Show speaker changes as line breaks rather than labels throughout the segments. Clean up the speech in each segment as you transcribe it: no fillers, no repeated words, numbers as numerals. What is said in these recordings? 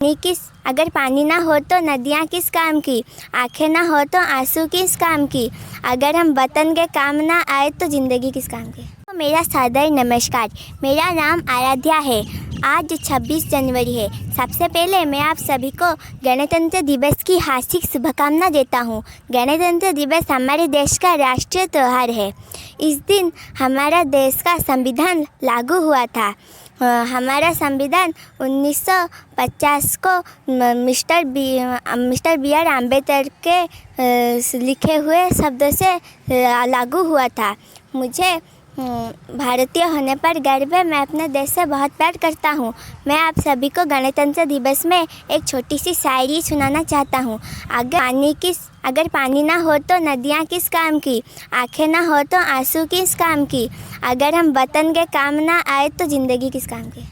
अगर पानी ना हो तो नदियाँ किस काम की, आँखें ना हो तो आंसू किस काम की, अगर हम वतन के काम ना आए तो ज़िंदगी किस काम की। तो मेरा सादर नमस्कार। मेरा नाम आराध्या है। आज 26 जनवरी है। सबसे पहले मैं आप सभी को गणतंत्र दिवस की हार्दिक शुभकामना देता हूँ। गणतंत्र दिवस हमारे देश का राष्ट्रीय त्यौहार है। इस दिन हमारा देश का संविधान लागू हुआ था। हमारा संविधान 1950 को मिस्टर बी आर अम्बेडकर के लिखे हुए शब्दों से लागू हुआ था। मुझे भारतीय होने पर गर्व है। मैं अपने देश से बहुत प्यार करता हूँ। मैं आप सभी को गणतंत्र दिवस में एक छोटी सी शायरी सुनाना चाहता हूँ। अगर पानी ना हो तो नदियाँ किस काम की, आँखें ना हो तो आंसू किस काम की, अगर हम वतन के काम ना आए तो ज़िंदगी किस काम की।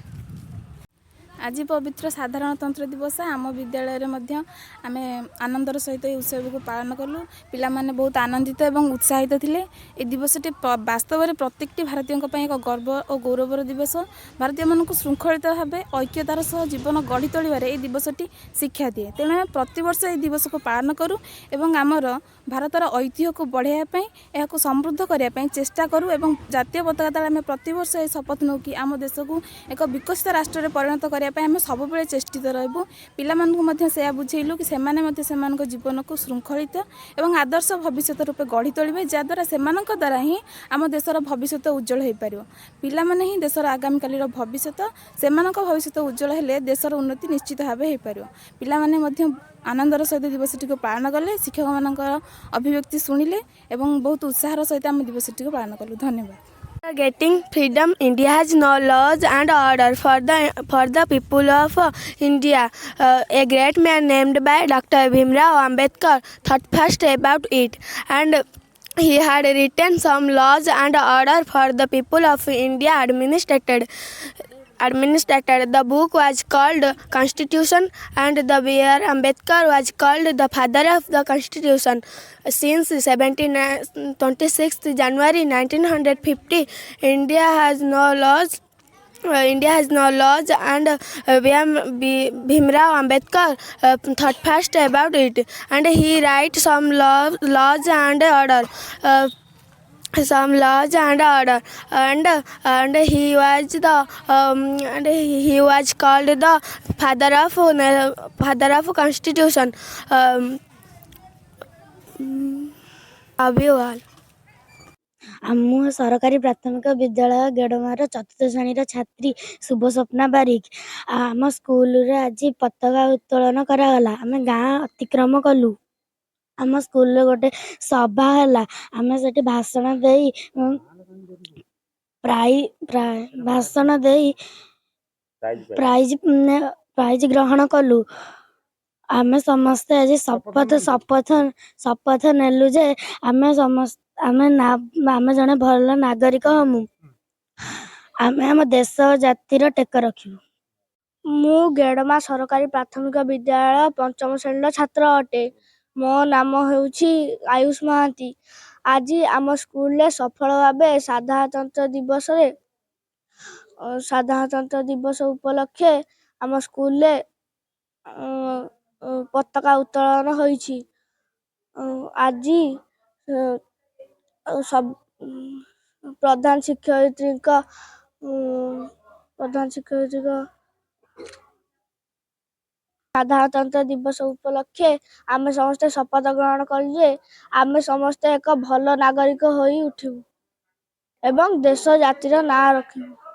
आज पवित्र साधारणतंत्र दिवस आम विद्यालय में आम आनंदर सहित उत्सव को पालन कलु। पिला माने बहुत आनंदित और उत्साहित थिले। ए दिवसटी वास्तव में प्रत्येक भारतीयों एक गर्व और गौरवर दिवस। भारतीय मान श्रृंखलित भाव ऐक्यतार सह जीवन गढ़ी तोलिबारे दिवसटी शिक्षा दिए। तेणु आम प्रतिवर्ष ए दिवस को पालन करूँ और आमर भारतर ऐतिह्य को बढ़ाई यह समृद्ध करने चेष्टा करूँ। जातीय पताका तले आम प्रतिवर्ष ए शपथ नौ कि आम देश को एक विकसित राष्ट्र में परिणत करने आम सब चेष्टित रहबू। पिलामानकु से बुझेलु कि सेमाने जीवन को श्रृंखलित और आदर्श भविष्य रूपे गढ़ी तोलिबे, जद्वारा सेमानक द्वारा ही आम देशर भविष्य उज्जवल हो पार। पिलामाने ही देशर आगामी कालीर भविष्य। सेमानक भविष्य उज्जवल हेले देशर उन्नति निश्चित भाव हो पार। पिलामाने आनंदर सहित दिवसटी को पालन कले, शिक्षक मानकर अभिव्यक्ति शुणिले और बहुत उत्साहर सहित आम दिवसटी को पालन कलु। धन्यवाद।
Getting freedom, India has no laws and order for the people of India. A great man named by Dr. Bhimrao Ambedkar thought first about it, and he had written some laws and order for the people of India administrated. The book was called Constitution, and the B.R. Ambedkar was called the father of the Constitution. Since 26th January 1950, India has no laws. And Bhimrao Ambedkar thought first about it, and he write some laws and order. And he was called the father of Constitution. Love you all.
आम सरकारी प्राथमिक विद्यालय गेडमार चतुर्थ श्रेणी छात्री शुभ स्वप्ना बारिक। आम school रे आज पताका उत्तोलन करागला। आम गाँ अतिक्रम कलु। आम स्कूल रे गोटे सभा है। आम से भाषण दे प्राइज ग्रहण कलु। आम समस्ते आज शपथ नेलु जे आम जने भल नागरिक हमु। आम देश जातिर टेक रखिबु। मु गेडमा सरकारी प्राथमिक विद्यालय पंचम श्रेणी छात्र अटे। मो नाम हेउछि आयुष महांती। आज आम स्कूल रे सफल भाबे साधारणतंत्र दिवस उपलक्षे आम स्कूल रे पताका उत्तोलन होइछि। आज सब प्रधान शिक्षयित्री साधारणतंत्र दिवस उपलक्षे आम समस्ते शपथ ग्रहण कले आम समस्ते एक भल नागरिक होई उठिबु एवं देश जातिर ना रखिबु।